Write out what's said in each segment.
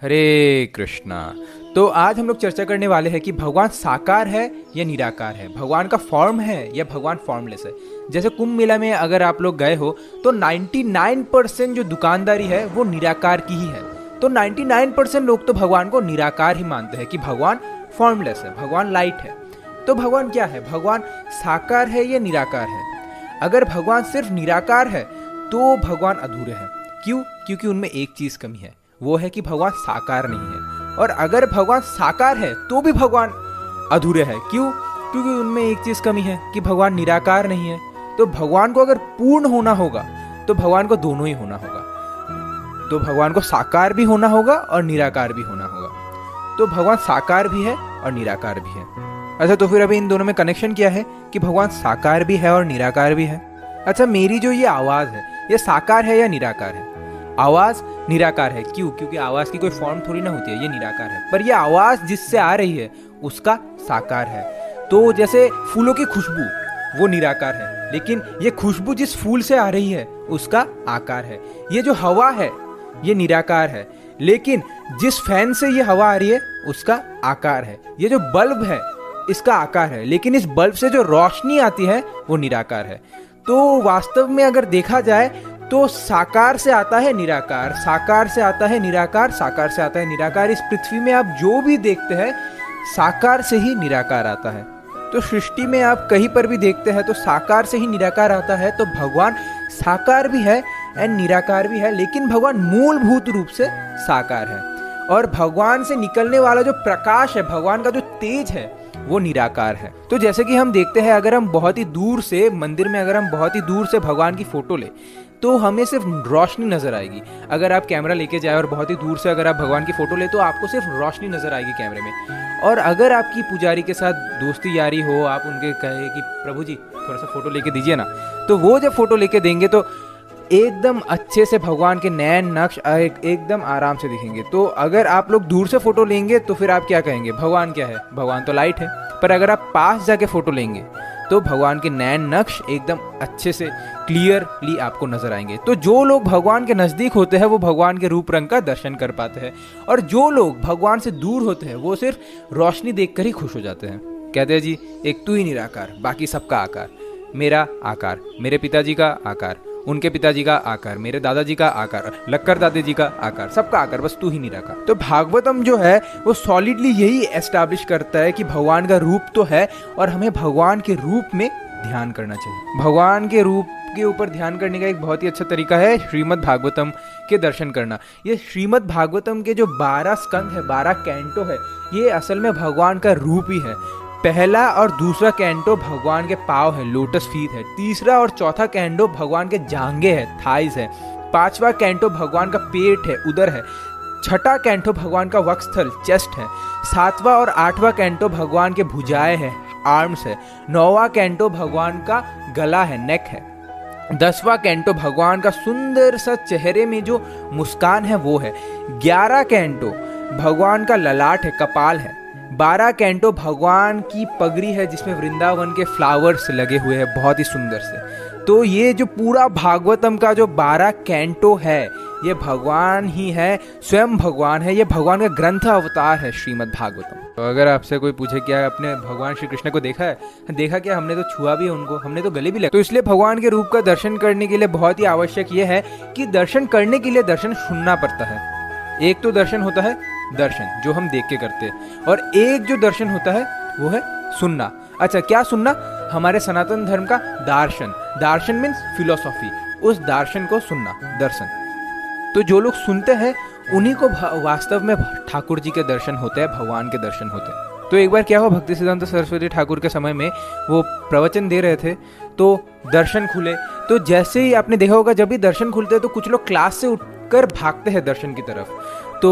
हरे कृष्णा। तो आज हम लोग चर्चा करने वाले हैं कि भगवान साकार है या निराकार है, भगवान का फॉर्म है या भगवान फॉर्मलेस है। जैसे कुंभ मेला में अगर आप लोग गए हो तो 99% जो दुकानदारी है वो निराकार की ही है। तो 99% लोग तो भगवान को निराकार ही मानते हैं कि भगवान फॉर्मलेस है, भगवान लाइट है। तो भगवान क्या है, भगवान साकार है या निराकार है? अगर भगवान सिर्फ निराकार है तो भगवान अधूरे हैं। क्यों? क्योंकि उनमें एक चीज कमी है, वो है कि भगवान साकार नहीं है। और अगर भगवान साकार है तो भी भगवान अधूरे है। क्यों? क्योंकि उनमें एक चीज कमी है कि भगवान निराकार नहीं है। तो भगवान को अगर पूर्ण होना होगा तो भगवान को दोनों ही होना होगा। तो भगवान को साकार भी होना होगा और निराकार भी होना होगा। तो भगवान साकार भी है और निराकार भी है। अच्छा, तो फिर अभी इन दोनों में कनेक्शन क्या है कि भगवान साकार भी है और निराकार भी है? अच्छा, मेरी जो ये आवाज है ये साकार है या निराकार है? आवाज निराकार है। क्यों? क्योंकि आवाज की कोई फॉर्म थोड़ी ना होती है, ये निराकार है। पर ये आवाज जिससे आ रही है उसका साकार है। तो जैसे फूलों की खुशबू वो निराकार है, लेकिन ये खुशबू जिस फूल से आ रही है उसका आकार है। ये जो हवा है ये निराकार है, लेकिन जिस फैन से ये हवा आ रही है उसका आकार है। ये जो बल्ब है इसका आकार है, लेकिन इस बल्ब से जो रोशनी आती है वो निराकार है। तो वास्तव में अगर देखा जाए तो साकार से आता है निराकार, साकार से आता है निराकार, साकार से आता है निराकार। इस पृथ्वी में आप जो भी देखते हैं साकार से ही निराकार आता है। तो सृष्टि में आप कहीं पर भी देखते हैं तो साकार से ही निराकार आता है। तो भगवान साकार भी है एंड निराकार भी है, लेकिन भगवान मूलभूत रूप से साकार है। और भगवान से निकलने वाला जो प्रकाश है, भगवान का जो तेज है वो निराकार है। तो जैसे कि हम देखते हैं, अगर हम बहुत ही दूर से मंदिर में अगर हम बहुत ही दूर से भगवान की फोटो ले तो हमें सिर्फ रोशनी नजर आएगी। अगर आप कैमरा लेके जाए और बहुत ही दूर से अगर आप भगवान की फोटो ले तो आपको सिर्फ रोशनी नजर आएगी कैमरे में। और अगर आपकी पुजारी के साथ दोस्ती यारी हो, आप उनके कहे कि प्रभु जी थोड़ा सा फोटो लेके दीजिए ना, तो वो जब फोटो लेके देंगे तो एकदम अच्छे से भगवान के नैन नक्श एकदम आराम से दिखेंगे। तो अगर आप लोग दूर से फोटो लेंगे तो फिर आप क्या कहेंगे, भगवान क्या है, भगवान तो लाइट है। पर अगर आप पास जाके फोटो लेंगे तो भगवान के नैन नक्श एकदम अच्छे से क्लियरली आपको नजर आएंगे। तो जो लोग भगवान के नजदीक होते हैं वो भगवान के रूप रंग का दर्शन कर पाते हैं, और जो लोग भगवान से दूर होते हैं वो सिर्फ रोशनी देखकर ही खुश हो जाते हैं। कहते हैं जी एक तू ही निराकार, बाकी सबका आकार, मेरा आकार, मेरे पिताजी का आकार, उनके पिताजी का आकार, मेरे दादाजी का आकार, लक्कर दादाजी का आकार, सबका आकार, बस तू ही निराकार। तो भागवतम जो है वो सॉलिडली यही एस्टैब्लिश करता है कि भगवान का रूप तो है और हमें भगवान के रूप में ध्यान करना चाहिए। भगवान के रूप के ऊपर ध्यान करने का एक बहुत ही अच्छा तरीका है श्रीमद् भागवतम के दर्शन करना। ये श्रीमद् भागवतम के जो 12 स्कंद है, 12 कैंटो है, ये असल में भगवान का रूप ही है। पहला और दूसरा कैंटो भगवान के पाँव है, लोटस फीट है। तीसरा और चौथा कैंटो भगवान के जांघे है, थाइज है। पांचवा कैंटो भगवान का पेट है, उदर है। छठा कैंटो भगवान का वक्षस्थल, चेस्ट है। सातवां और आठवां कैंटो भगवान के भुजाएं है, आर्म्स है। नौवां कैंटो भगवान का गला है, नेक है। 10वां कैंटो भगवान का सुंदर सा चेहरे में जो मुस्कान है वो है। 11 कैंटो भगवान का ललाट है, कपाल है। 12 कैंटो भगवान की पगड़ी है जिसमें वृंदावन के फ्लावर्स लगे हुए हैं बहुत ही सुंदर से। तो ये जो पूरा भागवतम का जो 12 कैंटो है ये भगवान ही है, स्वयं भगवान है। ये भगवान का ग्रंथ अवतार है श्रीमद् भागवतम। तो अगर आपसे कोई पूछे क्या आपने भगवान श्री कृष्ण को देखा है, देखा क्या, हमने तो छुआ भी है उनको, हमने तो गले भी लगा। तो इसलिए भगवान के रूप का दर्शन करने के लिए बहुत ही आवश्यक ये है कि दर्शन करने के लिए दर्शन सुनना पड़ता है। एक तो दर्शन होता है दर्शन जो हम देख के करते हैं, और एक जो दर्शन होता है वो है सुनना। अच्छा, क्या सुनना? हमारे सनातन धर्म का दार्शन। दार्शन मीन्स फिलोसॉफी, उस दार्शन को सुनना, दर्शन। तो जो लोग सुनते हैं उन्हीं को वास्तव में ठाकुर जी के दर्शन होते हैं, भगवान के दर्शन होते हैं। तो एक बार क्या हुआ, भक्ति सिद्धांत सरस्वती ठाकुर के समय में वो प्रवचन दे रहे थे तो दर्शन खुले। तो जैसे ही आपने देखा होगा जब भी दर्शन खुलते हैं तो कुछ लोग क्लास से उठकर भागते हैं दर्शन की तरफ। तो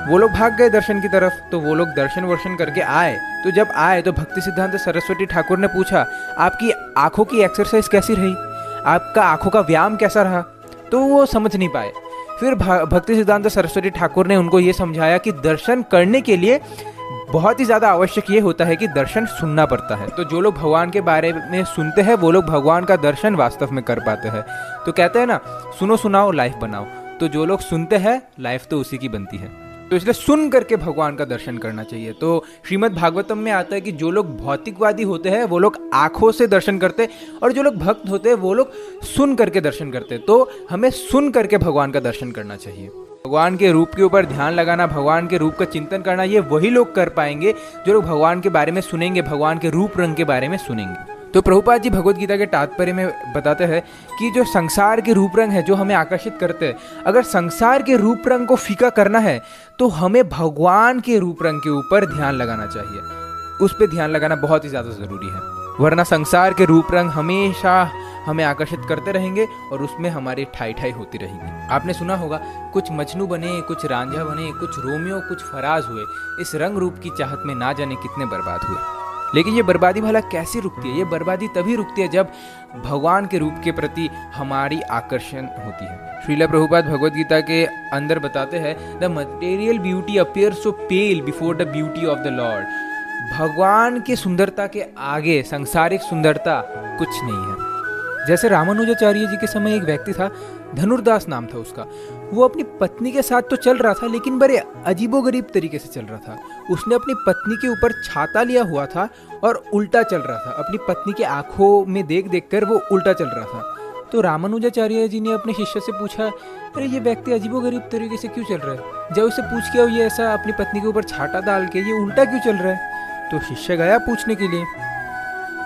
वो लोग भाग गए दर्शन की तरफ। तो वो लोग दर्शन वर्शन करके आए। तो जब आए तो भक्ति सिद्धांत सरस्वती ठाकुर ने पूछा, आपकी आंखों की एक्सरसाइज कैसी रही, आपका आंखों का व्यायाम कैसा रहा? तो वो समझ नहीं पाए। फिर भक्ति सिद्धांत सरस्वती ठाकुर ने उनको ये समझाया कि दर्शन करने के लिए बहुत ही ज़्यादा आवश्यक ये होता है कि दर्शन सुनना पड़ता है। तो जो लोग भगवान के बारे में सुनते हैं वो लोग भगवान का दर्शन वास्तव में कर पाते हैं। तो कहते हैं ना, सुनो सुनाओ लाइफ बनाओ। तो जो लोग सुनते हैं लाइफ तो उसी की बनती है। तो इसलिए सुन करके भगवान का दर्शन करना चाहिए। तो श्रीमद् भागवतम में आता है कि जो लोग भौतिकवादी होते हैं वो लोग आंखों से दर्शन करते हैं और जो लोग भक्त होते हैं वो लोग सुन करके दर्शन करते हैं। तो हमें सुन करके भगवान का दर्शन करना चाहिए। भगवान के रूप के ऊपर ध्यान लगाना, भगवान के रूप का चिंतन करना, ये वही लोग कर पाएंगे जो लोग भगवान के बारे में सुनेंगे, भगवान के रूप रंग के बारे में सुनेंगे। तो प्रभुपाद जी भगवत गीता के तात्पर्य में बताते हैं कि जो संसार के रूप रंग है जो हमें आकर्षित करते हैं, अगर संसार के रूप रंग को फीका करना है तो हमें भगवान के रूप रंग के ऊपर ध्यान लगाना चाहिए। उस पर ध्यान लगाना बहुत ही ज़्यादा ज़रूरी है, वरना संसार के रूप रंग हमेशा हमें आकर्षित करते रहेंगे और उसमें हमारी ठाई ठाई होती रहेगी। आपने सुना होगा, कुछ मजनू बने, कुछ रांझा बने, कुछ रोमियो, कुछ फराज हुए, इस रंग रूप की चाहत में ना जाने कितने बर्बाद हुए। लेकिन ये बर्बादी भला कैसे रुकती है? ये बर्बादी तभी रुकती है जब भगवान के रूप के प्रति हमारी आकर्षण होती है। श्रील प्रभुपाद भगवत गीता के अंदर बताते हैं, the material beauty appear so pale before the beauty of the lord. भगवान की सुंदरता के आगे सांसारिक सुंदरता कुछ नहीं है। जैसे रामानुजाचार्य जी के समय एक व्यक्ति था, धनुर्दास नाम था उसका। वो अपनी पत्नी के साथ तो चल रहा था लेकिन बड़े अजीबोगरीब तरीके से चल रहा था। उसने अपनी पत्नी के ऊपर छाता लिया हुआ था और उल्टा चल रहा था। अपनी पत्नी के आंखों में देख देख कर वो उल्टा चल रहा था। तो रामानुजाचार्य जी ने अपने शिष्य से पूछा, अरे ये व्यक्ति अजीबोगरीब तरीके से क्यों चल रहा है? जब उसे पूछ के ये ऐसा अपनी पत्नी के ऊपर छाता डाल के ये उल्टा क्यों चल रहा है? तो शिष्य गया पूछने के लिए।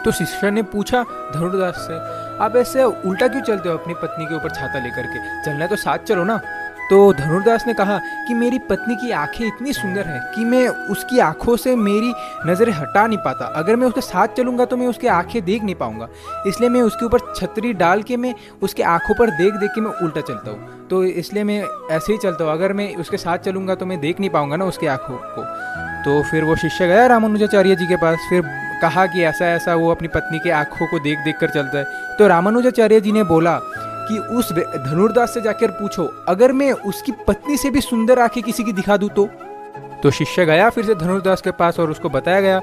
तो शिष्य ने पूछा धनुर्दास से, आप ऐसे उल्टा क्यों चलते हो अपनी पत्नी के ऊपर छाता लेकर के? चलना तो साथ चलो ना। तो धनुर्दास ने कहा कि मेरी पत्नी की आंखें इतनी सुंदर है कि मैं उसकी आंखों से मेरी नज़रें हटा नहीं पाता। अगर मैं उसके साथ चलूंगा तो मैं उसकी आंखें देख नहीं पाऊंगा, इसलिए मैं उसके ऊपर छतरी डाल के मैं उसके आंखों पर देख देख के मैं उल्टा चलता हूँ। तो इसलिए मैं ऐसे ही चलता हूँ, अगर मैं उसके साथ चलूंगा तो मैं देख नहीं पाऊंगा ना उसकी आंखों को। तो फिर वो शिष्य गया रामानुजाचार्य जी के पास, फिर कहा कि ऐसा ऐसा वो अपनी पत्नी के आंखों को देख देख कर चलता है। तो रामानुजाचार्य जी ने बोला कि उस धनुर्दास से जाकर पूछो, अगर मैं उसकी पत्नी से भी सुंदर आंखें किसी की दिखा दूं तो शिष्य गया फिर से धनुर्दास के पास और उसको बताया गया।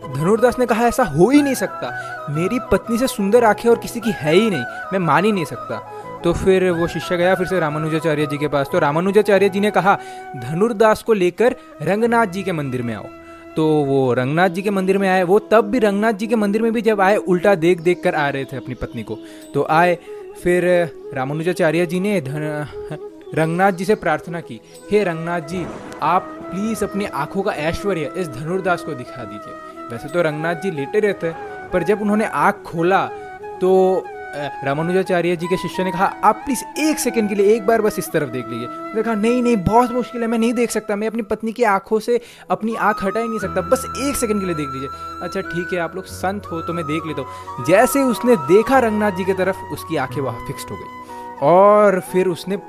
धनुर्दास ने कहा ऐसा हो ही नहीं सकता, मेरी पत्नी से सुंदर आंखें और किसी की है ही नहीं, मैं मान ही नहीं सकता। तो फिर वो शिष्य गया फिर से रामानुजाचार्य जी के पास। तो रामानुजाचार्य जी ने कहा धनुर्दास को लेकर रंगनाथ जी के मंदिर में आओ। तो वो रंगनाथ जी के मंदिर में आए। वो तब भी रंगनाथ जी के मंदिर में भी जब आए उल्टा देख देख कर आ रहे थे अपनी पत्नी को। तो आए, फिर रामानुजाचार्य जी ने रंगनाथ जी से प्रार्थना की, हे रंगनाथ जी, आप प्लीज़ अपनी आंखों का ऐश्वर्य इस धनुर्दास को दिखा दीजिए। वैसे तो रंगनाथ जी लेटे रहते, पर जब उन्होंने आँख खोला तो रामानुजाचार्य जी के शिष्य ने कहा, आप प्लीज़ 1 सेकंड के लिए एक बार बस इस तरफ देख लीजिए। उसने कहा नहीं नहीं, बहुत मुश्किल है, मैं नहीं देख सकता, मैं अपनी पत्नी की आंखों से अपनी आंख हटा ही नहीं सकता, बस 1 सेकंड के लिए देख लीजिए। अच्छा ठीक है, आप लोग संत हो तो मैं देख लेता हूँ। जैसे उसने देखा रंगनाथ जी की तरफ, उसकी आंखें वहाँ फिक्स्ड हो गई और फिर उसने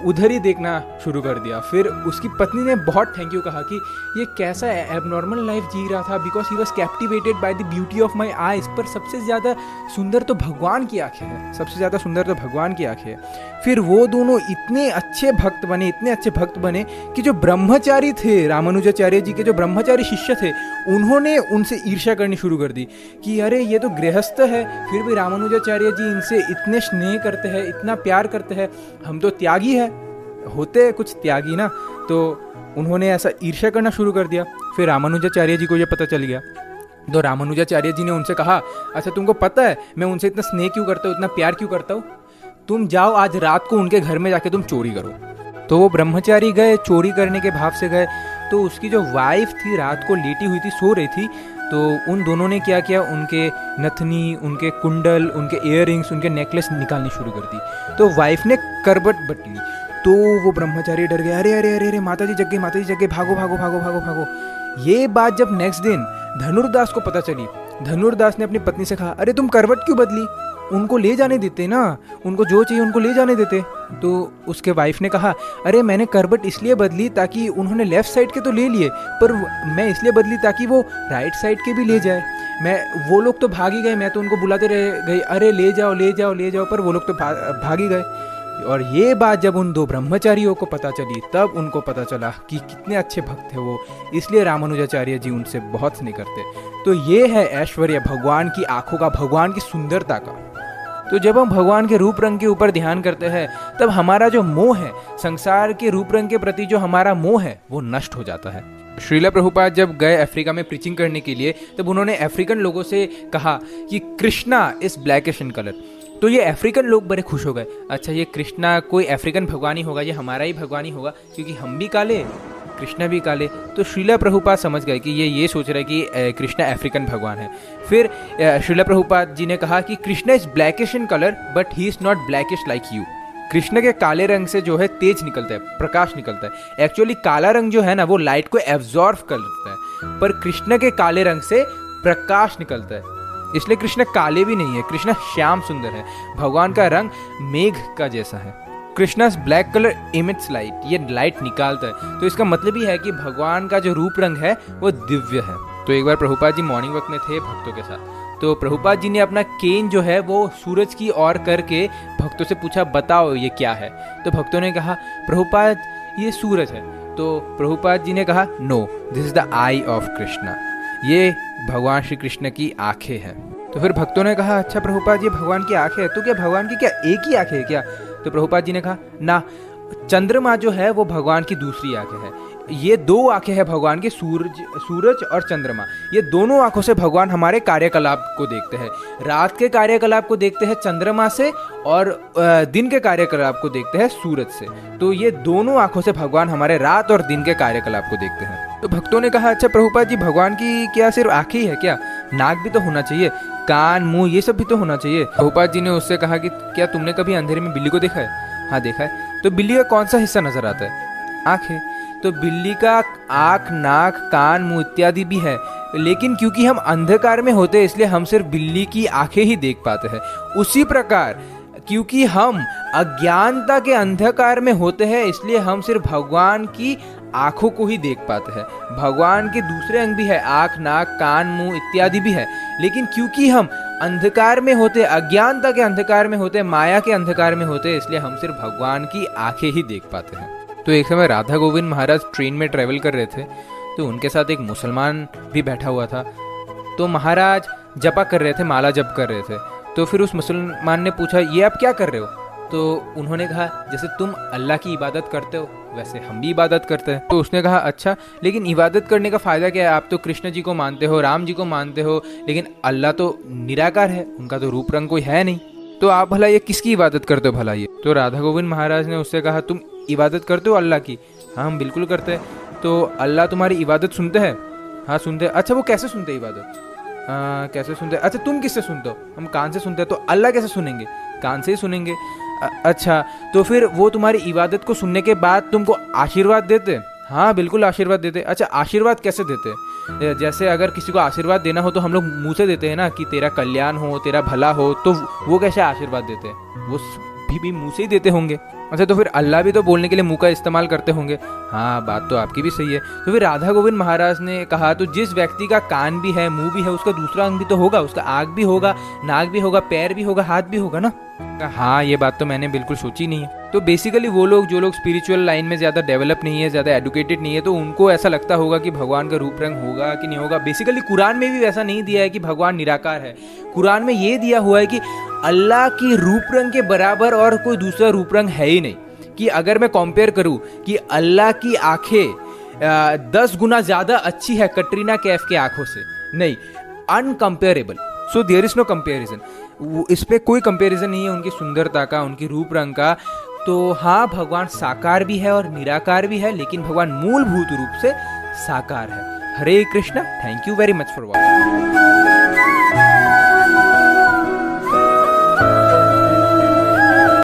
उधर ही देखना शुरू कर दिया। फिर उसकी पत्नी ने बहुत थैंक यू कहा कि ये कैसा एबनॉर्मल लाइफ जी रहा था, because he was captivated by the beauty of my eyes. पर सबसे ज़्यादा सुंदर तो भगवान की आंखें हैं, सबसे ज़्यादा सुंदर तो भगवान की आंखें हैं। फिर वो दोनों इतने अच्छे भक्त बने, इतने अच्छे भक्त बने कि जो ब्रह्मचारी थे, रामानुजाचार्य जी के जो ब्रह्मचारी शिष्य थे, उन्होंने उनसे ईर्ष्या करनी शुरू कर दी कि अरे ये तो गृहस्थ है, फिर भी रामानुजाचार्य जी इनसे इतने स्नेह करते हैं, इतना प्यार करते हैं, हम तो त्यागी है, होते कुछ त्यागी ना। तो उन्होंने ऐसा ईर्ष्या करना शुरू कर दिया। फिर रामानुजाचार्य जी को ये पता चल गया। तो रामानुजाचार्य जी ने उनसे कहा, अच्छा तुमको पता है मैं उनसे इतना स्नेह क्यों करता हूँ, इतना प्यार क्यों करता हूँ? तुम जाओ आज रात को उनके घर में जाके तुम चोरी करो। तो वो ब्रह्मचारी गए, चोरी करने के भाव से गए। तो उसकी जो वाइफ थी रात को लेटी हुई थी, सो रही थी। तो उन दोनों ने क्या किया, उनके नथनी, उनके कुंडल, उनके इयररिंग्स, उनके नेकलेस निकालनी शुरू कर दी। तो वाइफ ने करबट बट ली। तो वो ब्रह्मचारी डर गया, अरे अरे अरे अरे माता जी जग गई, माता जी जग गई, भागो भागो भागो भागो भागो। ये बात जब नेक्स्ट दिन धनुर्दास को पता चली, धनुर्दास ने अपनी पत्नी से कहा, अरे तुम करवट क्यों बदली, उनको ले जाने देते ना, उनको जो चाहिए उनको ले जाने देते। तो उसके वाइफ ने कहा, अरे मैंने करवट इसलिए बदली ताकि उन्होंने लेफ्ट साइड के तो ले लिए, पर मैं इसलिए बदली ताकि वो राइट साइड के भी ले जाए। वो लोग तो भाग ही गए, मैं तो उनको बुलाते रह गई, अरे ले जाओ ले जाओ ले जाओ, पर वो लोग तो भाग ही गए। और ये बात जब उन 2 ब्रह्मचारियों को पता चली, तब उनको पता चला कि कितने अच्छे भक्त थे वो, इसलिए रामानुजाचार्य जी उनसे बहुत स्नेह करते। तो ये है ऐश्वर्य भगवान की आंखों का, भगवान की सुंदरता का। तो जब हम भगवान के रूप रंग के ऊपर ध्यान करते हैं तब हमारा जो मोह है, संसार के रूप रंग के प्रति जो हमारा मोह है, वो नष्ट हो जाता है। श्रीला प्रभुपाद जब गए अफ्रीका में प्रीचिंग करने के लिए, तब उन्होंने अफ्रीकन लोगों से कहा कि Krishna is blackish in colour. तो ये अफ्रीकन लोग बड़े खुश हो गए। अच्छा, ये कृष्णा कोई अफ्रीकन भगवान ही होगा, ये हमारा ही भगवान ही होगा, क्योंकि हम भी काले, कृष्णा भी काले। तो श्रीला प्रभुपाद समझ गए कि ये सोच रहे हैं कि कृष्णा अफ्रीकन भगवान है। फिर श्रीला प्रभुपाद जी ने कहा कि Krishna is blackish in colour but he is not blackish like you. Krishna के काले रंग से जो है तेज निकलता है, प्रकाश निकलता है। एक्चुअली काला रंग जो है ना, वो लाइट को एब्जॉर्ब कर लेता है, पर कृष्ण के काले रंग से प्रकाश निकलता है, इसलिए कृष्ण काले भी नहीं है, कृष्ण श्याम सुंदर है। भगवान का रंग मेघ का जैसा है। कृष्णा's ब्लैक कलर इमिट्स लाइट, ये लाइट निकालता है। तो इसका मतलब ही है कि भगवान का जो रूप रंग है वो दिव्य है। तो एक बार प्रभुपाद जी मॉर्निंग वॉक में थे भक्तों के साथ, तो प्रभुपाद जी ने अपना केन जो है वो सूरज की ओर करके भक्तों से पूछा, बताओ ये क्या है। तो भक्तों ने कहा, प्रभुपाद ये सूरज है। तो प्रभुपाद जी ने कहा, no, this is the eye of Krishna, ये भगवान श्री कृष्ण की आंखें हैं। तो फिर भक्तों ने कहा, अच्छा प्रभुपाद जी भगवान की आंखें है, तो क्या भगवान की क्या एक ही आंखें है क्या? तो प्रभुपाद जी ने कहा, ना, चंद्रमा जो है वो भगवान की दूसरी आंखें है। ये दो आंखें हैं भगवान के, सूरज और चंद्रमा। ये दोनों आंखों से भगवान हमारे कार्यकलाप को देखते हैं। रात के कार्यकलाप को देखते हैं चंद्रमा से, और दिन के कार्यकलाप को देखते हैं सूरज से। तो ये दोनों आंखों से भगवान हमारे रात और दिन के कार्यकलाप को देखते हैं। तो भक्तों ने कहा, अच्छा प्रभुपाद जी भगवान की क्या सिर्फ आंखें ही है क्या? नाक भी तो होना चाहिए, कान, मुंह, ये सब भी तो होना चाहिए। प्रभुपाद जी ने उससे कहा कि क्या तुमने कभी अंधेरे में बिल्ली को देखा है? हाँ देखा है। तो बिल्ली का कौन सा हिस्सा नजर आता है? आंखें। तो बिल्ली का आंख, नाक, कान, मुंह इत्यादि भी है, लेकिन क्योंकि हम अंधकार में होते हैं इसलिए हम सिर्फ बिल्ली की आंखें ही देख पाते हैं। उसी प्रकार क्योंकि हम अज्ञानता के अंधकार में होते हैं इसलिए हम सिर्फ भगवान की आंखों को ही देख पाते हैं। भगवान के दूसरे अंग भी है, आंख, नाक, कान, मुंह इत्यादि भी है, लेकिन क्योंकि हम अंधकार में होते, अज्ञानता के अंधकार में होते, माया के अंधकार में होते, इसलिए हम सिर्फ भगवान की आंखें ही देख पाते हैं। तो एक समय राधा गोविंद महाराज ट्रेन में ट्रेवल कर रहे थे, तो उनके साथ एक मुसलमान भी बैठा हुआ था। तो महाराज जपा कर रहे थे, माला जप कर रहे थे। तो फिर उस मुसलमान ने पूछा, ये आप क्या कर रहे हो? तो उन्होंने कहा, जैसे तुम अल्लाह की इबादत करते हो वैसे हम भी इबादत करते हैं। तो उसने कहा, अच्छा लेकिन इबादत करने का फ़ायदा क्या है? आप तो कृष्ण जी को मानते हो, राम जी को मानते हो, लेकिन अल्लाह तो निराकार है, उनका तो रूप रंग कोई है नहीं, तो आप भला ये किसकी इबादत करते हो भला ये? तो राधा गोविंद महाराज ने उससे कहा, तुम इबादत करते हो अल्लाह की? हाँ हम बिल्कुल करते हैं। तो अल्लाह तुम्हारी इबादत सुनते हैं? हाँ सुनते हैं। अच्छा वो कैसे सुनते हैं इबादत? कैसे सुनते हैं? अच्छा तुम किससे सुनते हो? हम कान से सुनते हैं। तो अल्लाह कैसे सुनेंगे? कान से ही सुनेंगे। अच्छा तो फिर वो तुम्हारी इबादत को सुनने के बाद तुमको आशीर्वाद देते? हाँ बिल्कुल आशीर्वाद देते। अच्छा आशीर्वाद कैसे देते? जैसे अगर किसी को आशीर्वाद देना हो तो हम लोग मुंह से देते हैं ना, कि तेरा कल्याण हो, तेरा भला हो, तो वो कैसे आशीर्वाद देते हैं? वो भी मुंह से ही देते होंगे। अच्छा तो फिर अल्लाह भी तो बोलने के लिए मुंह का इस्तेमाल करते होंगे। हाँ बात तो आपकी भी सही है। तो फिर राधा गोविंद महाराज ने कहा, तो जिस व्यक्ति का कान भी है, मुंह भी है, उसका दूसरा अंग भी तो होगा, उसका आँख भी होगा, नाक भी होगा, पैर भी होगा, हाथ भी होगा ना। हाँ ये बात तो मैंने बिल्कुल सोची नहीं है। तो बेसिकली वो लोग जो लोग स्पिरिचुअल लाइन में ज़्यादा डेवलप नहीं है, ज़्यादा एडुकेटेड नहीं है, तो उनको ऐसा लगता होगा कि भगवान का रूप रंग होगा कि नहीं होगा। बेसिकली कुरान में भी वैसा नहीं दिया है कि भगवान निराकार है। कुरान में ये दिया हुआ है कि अल्लाह की रूप रंग के बराबर और कोई दूसरा रूप रंग है ही नहीं। कि अगर मैं कंपेयर करूं कि अल्लाह की आंखें 10 गुना ज़्यादा अच्छी है कटरीना कैफ के आंखों से, नहीं, incomparable. So there is no comparison. इस पे कोई कंपेरिजन नहीं है उनकी सुंदरता का, उनकी रूप रंग का। तो हाँ भगवान साकार भी है और निराकार भी है, लेकिन भगवान मूलभूत रूप से साकार है। Hare Krishna. Thank you very much for watching.